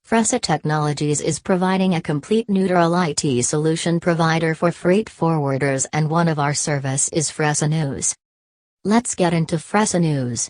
Fresa Technologies is providing a complete neutral IT solution provider for freight forwarders, and one of our service is Fresa News. Let's get into Fresa News.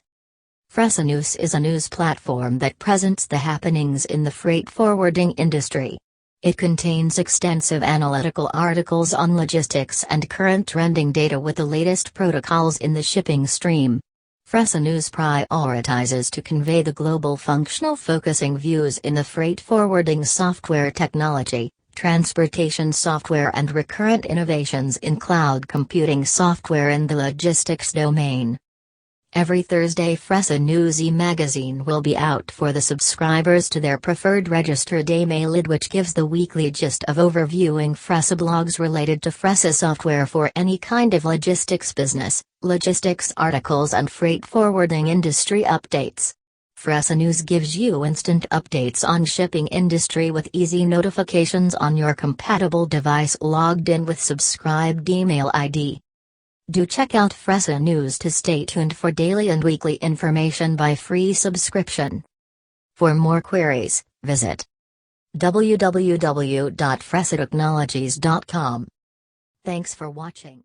Fresa News is a news platform that presents the happenings in the freight forwarding industry. It contains extensive analytical articles on logistics and current trending data with the latest protocols in the shipping stream. Fresa News prioritizes to convey the global functional focusing views in the freight forwarding software technology, transportation software, and recurrent innovations in cloud computing software in the logistics domain. Every Thursday, Fresa News e-magazine will be out for the subscribers to their preferred registered email list, which gives the weekly gist of overviewing Fresa blogs related to Fresa software for any kind of logistics business, logistics articles, and freight forwarding industry updates. Fresa News gives you instant updates on shipping industry with easy notifications on your compatible device logged in with subscribed email ID. Do check out Fresa News to stay tuned for daily and weekly information by free subscription. For more queries, visit www.fresatechnologies.com. Thanks for watching.